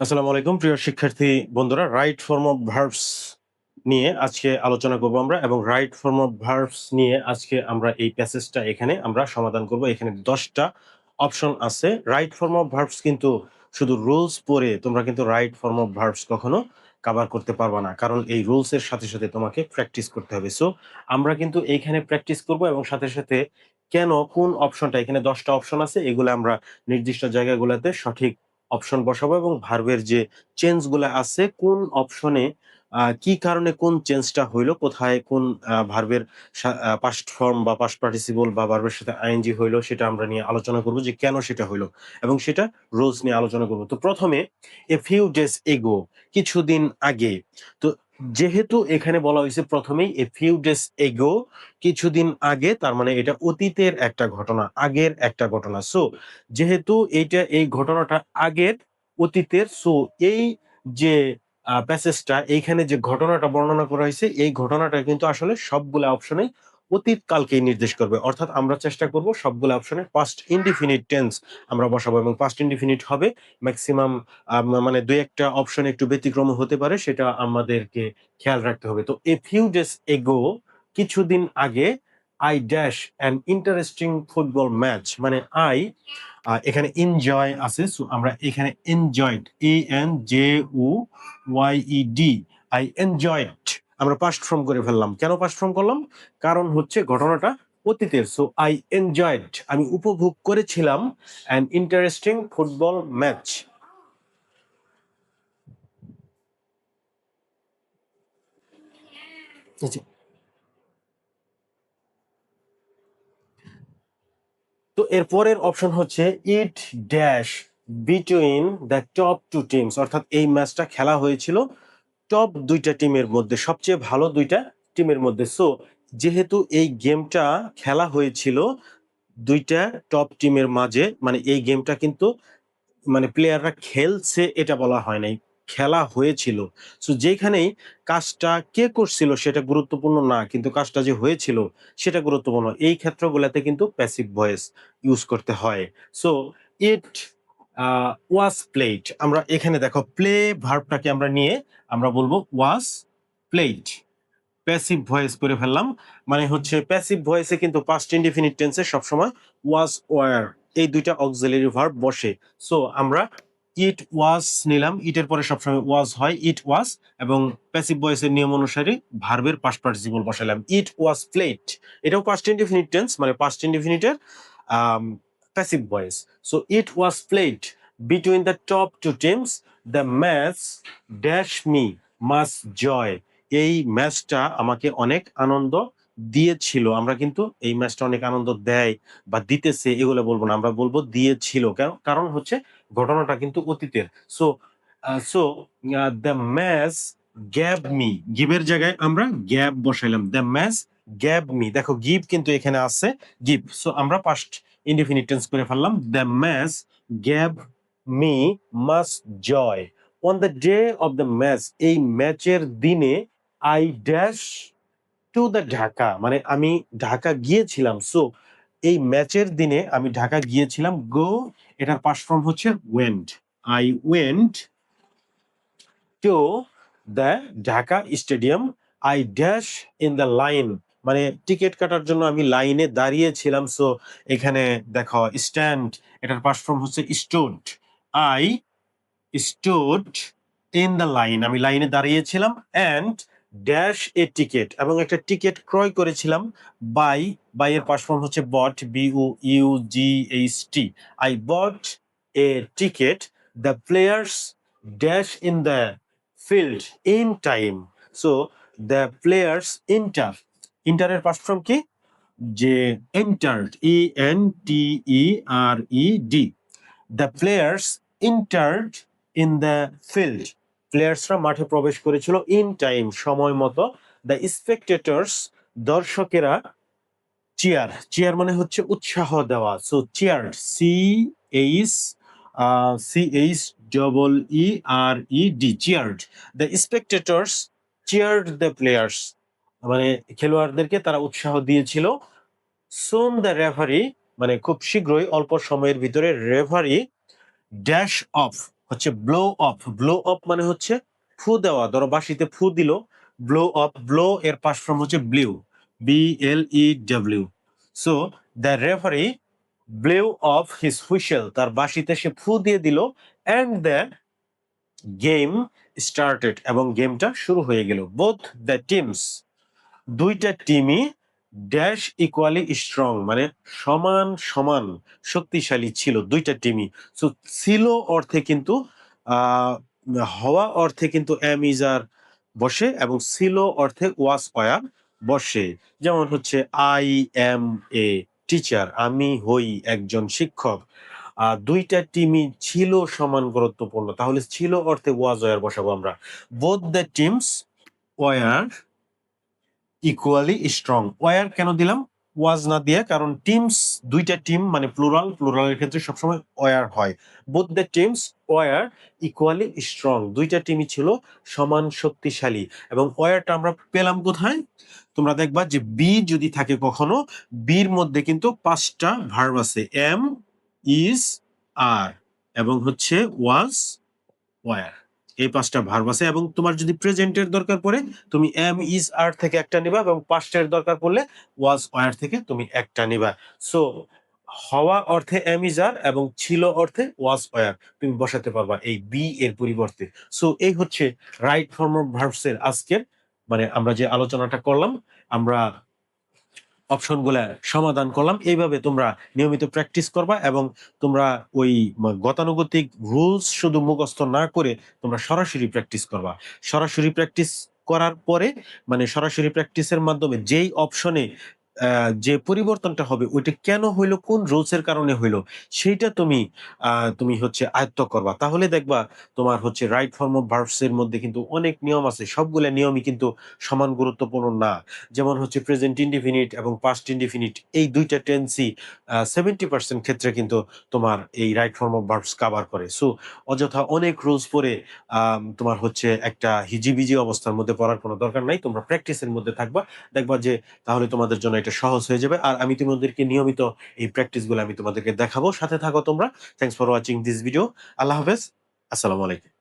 আসসালামু আলাইকুম প্রিয় শিক্ষার্থী বন্ধুরা, রাইট ফর্ম অফ ভার্বস নিয়ে আজকে আলোচনা করব আমরা, এবং রাইট ফর্ম অফ ভার্বস নিয়ে আজকে আমরা এই প্যাসেজটা এখানে আমরা সমাধান করব। এখানে 10টা অপশন আছে। রাইট ফর্ম অফ ভার্বস কিন্তু শুধু রুলস পড়ে তোমরা কিন্তু রাইট ফর্ম অফ ভার্বস কখনো কভার করতে পারবে না, কারণ এই রুলস এর সাথে সাথে তোমাকে প্র্যাকটিস করতে হবে। সো আমরা কিন্তু এইখানে প্র্যাকটিস করব এবং সাথে সাথে কেন কোন অপশনটা, এখানে 10টা অপশন আছে, এগুলো আমরা নির্দিষ্ট জায়গাগুলোতে সঠিক অপশন বসাবো এবং ভার্বের যে চেঞ্জ গুলা আছে কোন অপশনে কি কারণে কোন চেঞ্জটা হইলো, কোথায় কোন ভার্বের পাস্ট ফর্ম বা পাস্ট পার্টিসিপল বা ভার্বের সাথে আইএনজি হইলো, সেটা আমরা নিয়ে আলোচনা করব যে কেন সেটা হইলো, এবং সেটা রুলস নিয়ে আলোচনা করব। তো প্রথমে এ ফিউ ডেজ এগো, কিছুদিন আগে। তো যেহেতু এখানে বলা হয়েছে প্রথমেই এ ফিউ ডেজ এগো, কিছুদিন আগে, তার মানে এটা অতীতের একটা ঘটনা, আগের একটা ঘটনা। সো যেহেতু এই ঘটনাটা আগের, অতীতের, সো এই যে প্যাসেজটা, এইখানে যে ঘটনাটা বর্ণনা করা হয়েছে, এই ঘটনাটা কিন্তু আসলে সবগুলো অপশনে অতীত কালকেই নির্দেশ করবে। অর্থাৎ আমরা চেষ্টা করব সবগুলো অপশনে পাস্ট ইনডিফিনিট টেন্স আমরা বসাবো, এবং পাস্ট ইনডিফিনিট হবে ম্যাক্সিমাম, মানে দুই একটা অপশন একটু ব্যতিক্রম হতে পারে, সেটা আমাদেরকে খেয়াল রাখতে হবে। তো এ ফিউ ডেজ এগো, কিছুদিন আগে, I dash an interesting football match, মানে আই, এখানে এনজয় আছে, সো আমরা এখানে এনজয়েড, ANJOYED, আই এনজয়েড, আমরা পাস্ট ফর্ম করে ফেললাম। কেন পাস্ট ফর্ম করলাম? কারণ হচ্ছে ঘটনাটা অতীতের। সো আই এনজয়েড, আমি উপভোগ করেছিলাম, অ্যান ইন্টারেস্টিং ফুটবল ম্যাচ। তো এর পরের অপশন হচ্ছে it dash between the top two teams, অর্থাৎ এই ম্যাচটা খেলা হয়েছিল টপ দুইটা টিমের মধ্যে, সবচেয়ে ভালো দুইটা টিমের মধ্যে। সো যেহেতু এই গেমটা খেলা হয়েছিল দুইটা টপ টিমের মাঝে, মানে এই গেমটা কিন্তু মানে প্লেয়াররা খেলছে এটা বলা হয় নাই, খেলা হয়েছিল। সো যেখানেই কাজটা কে করছিল সেটা গুরুত্বপূর্ণ না, কিন্তু কাজটা যে হয়েছিল সেটা গুরুত্বপূর্ণ। এই ক্ষেত্রগুলোতে কিন্তু প্যাসিভ ভয়েস ইউজ করতে হয়। সো ইট ওয়াজ প্লেড, আমরা এখানে দেখো প্লে ভার্বটাকে আমরা নিয়ে আমরা বলবো ওয়াজ প্লেড, প্যাসিভ ভয়েস করে ফেললাম। মানে হচ্ছে প্যাসিভ ভয়েসে কিন্তু পাস্ট ইনডিফিনিট টেন্সে সবসময় ওয়াজ, ওয়ার, এই দুইটা অক্সিলারি ভার্ব বসে। সো আমরা ইট ওয়াজ নিলাম, ইটের পরে সবসময় ওয়াজ হয়, ইট ওয়াজ, এবং প্যাসিভ ভয়েসের নিয়ম অনুসারে ভার্বের পাস্ট পার্টিসিপল বসালাম, ইট ওয়াজ প্লেড। এটাও পাস্ট ইনডিফিনিট টেন্স, মানে পাস্ট ইনডিফিনিটের passive voice. So it was played between the top two teams, the match dash me much joy, এই ম্যাচটা আমাকে অনেক আনন্দ দিয়েছিল। আমরা কিন্তু এই ম্যাচটা অনেক আনন্দ দেয় বা দিতেছে এগুলো বলবো না, আমরা বলবো দিয়েছিল। কারণ হচ্ছে ঘটনাটা কিন্তু অতীতের। So so the match gave me, গিভের জায়গায় আমরা গ্যাব বসাইলাম, দ্য ম্যাচ গ্যাব মি, দেখো গিভ কিন্তু এখানে আছে, গিভ। সো আমরা পাস্ট ইনডিফিনিট টেন্স করে ফেললাম, the match gave me much joy on the day of the match, এই ম্যাচের দিনে I dash to the Dhaka, মানে আমি ঢাকা গিয়েছিলাম। সো এই ম্যাচের দিনে আমি ঢাকা গিয়েছিলাম, গো, এটার পাস্ট ফর্ম হচ্ছে went, I went to the Dhaka stadium, I dash in the line, মানে টিকিট কাটার জন্য আমি লাইনে দাঁড়িয়েছিলাম। সো এখানে দেখো স্ট্যান্ড, এটার পাস্ট ফর্ম হচ্ছে stood, I stood in the line, আমি লাইনে দাঁড়িয়েছিলাম, অ্যান্ড ড্যাশ এ টিকেট, এবং একটা টিকেট ক্রয় করেছিলাম, বাই, বাই এর পাস্ট ফর্ম হচ্ছে bought, BUUGHT, I bought a ticket, the players dash in the field in time. So the players enter, ইন্টারের পাস্ট ফর্ম কি? যে entered, ENTERED, the players entered in the field, প্লেয়ার্সরা মাঠে প্রবেশ করেছিল, in time, সময় মতো, দ্য স্পেকটেটর্স, দর্শকেরা, চিয়ার, চিয়ার মানে হচ্ছে উৎসাহ দেওয়া, so cheer, CHEERED, cheered, the spectators cheered the players, মানে খেলোয়াড়দেরকে তারা উৎসাহ দিয়েছিল। সুন দ্য রেফারি, মানে খুব শীঘ্রই, অল্প সময়ের ভিতরে, রেফারি ড্যাশ অফ হচ্ছে ব্লো অফ। ব্লো অফ মানে হচ্ছে ফু দেওয়া, ধরো বাঁশিতে ফু দিল, ব্লো অফ। ব্লো এর পাশ ফর্ম হচ্ছে blew, BLEW। So the referee blew off his whistle, তার বাঁশিতে সে ফু দিয়ে দিল, অ্যান্ড দ্য গেম স্টার্টেড, এবং গেমটা শুরু হয়ে গেল। বোথ দ্য টিমস, দুইটা টিমই ড্যাশ ইকুয়ালি স্ট্রং, মানে সমান সমান শক্তিশালী ছিল দুইটা টিমই। সো ছিল অর্থে কিন্তু আহ, হওয়া অর্থে কিন্তু এম ইজ আর বসে, এবং ছিল অর্থে ওয়াজ ওয়ার বসে। যেমন হচ্ছে আই এম এ টিচার, আমি হই একজন শিক্ষক। দুইটা টিমই ছিল সমান গুরুত্বপূর্ণ, তাহলে ছিল অর্থে ওয়াজ ওয়ার বসাবো আমরা। Both the teams were equally strong. Were কেন দিলাম ওয়াজ না দিয়ে? কারণ টিমস, দুইটা টিম মানে প্লুরাল, প্লুরালের ক্ষেত্রে সবসময় ওয়ার হয়। Both the teams were equally strong, দুইটা টিমই ছিল সমান শক্তিশালী। এবং ওয়ারটা আমরা পেলাম কোথায়? তোমরা দেখবা যে বি যদি থাকে কখনো, বির মধ্যে কিন্তু 5টা ভার্ব আছে, এম, ইজ, আর, এবং হচ্ছে ওয়াজ, ওয়ার। এই 5টা ভার্ব আছে, এবং তোমার যদি প্রেজেন্টের দরকার পড়ে তুমি এম ইজ আর থেকে একটা নিবা, এবং পাস্টের দরকার পড়লে ওয়াজ ওয়ার থেকে তুমি একটা নিবা। সো হওয়া অর্থে এম ইজ আর, এবং ছিল অর্থে ওয়াজ ওয়ার তুমি বসাতে পারবা এই বি এর পরিবর্তে। সো এই হচ্ছে রাইট ফর্ম অফ ভার্বস এর আজকের, মানে আমরা যে আলোচনাটা করলাম, আমরা অপশনগুলা সমাধান করলাম। এইভাবে তোমরা নিয়মিত প্র্যাকটিস করবা, এবং তোমরা ওই গতানুগতিক রুলস শুধু মুখস্থ না করে তোমরা সরাসরি প্র্যাকটিস করবা। সরাসরি প্র্যাকটিস করার পরে, মানে সরাসরি প্র্যাকটিসের মাধ্যমে যেই অপশনে যে পরিবর্তনটা হবে ওইটা কেন হইলো, কোন রুলস এর কারণে হইলো, সেইটা তুমি তুমি হচ্ছে আয়ত্ত করবা। তাহলে দেখবা তোমার হচ্ছে রাইট ফর্ম অফ ভার্বস এর মধ্যে কিন্তু অনেক নিয়ম আছে, সবগুলা নিয়মই কিন্তু সমান গুরুত্বপূর্ণ না। যেমন হচ্ছে প্রেজেন্ট ইনডিফিনিট এবং পাস্ট ইনডিফিনিট, এই দুইটা টেন্সই 70% ক্ষেত্রে কিন্তু তোমার এই right form of verbs cover করে। সো অযথা অনেক রুলস পড়ে তোমার হচ্ছে একটা হিজিবিজি অবস্থার মধ্যে পড়ার কোনো দরকার নাই। তোমরা প্র্যাকটিসের মধ্যে থাকবা, দেখবা যে তাহলে তোমাদের জন্য এটা সহজ হয়ে যাবে। আর আমি তোমাদেরকে নিয়মিত এই প্র্যাকটিসগুলো আমি তোমাদেরকে দেখাবো, সাথে থাকো তোমরা। Thanks for watching this video. আল্লাহ হাফেজ, আসসালামু আলাইকুম।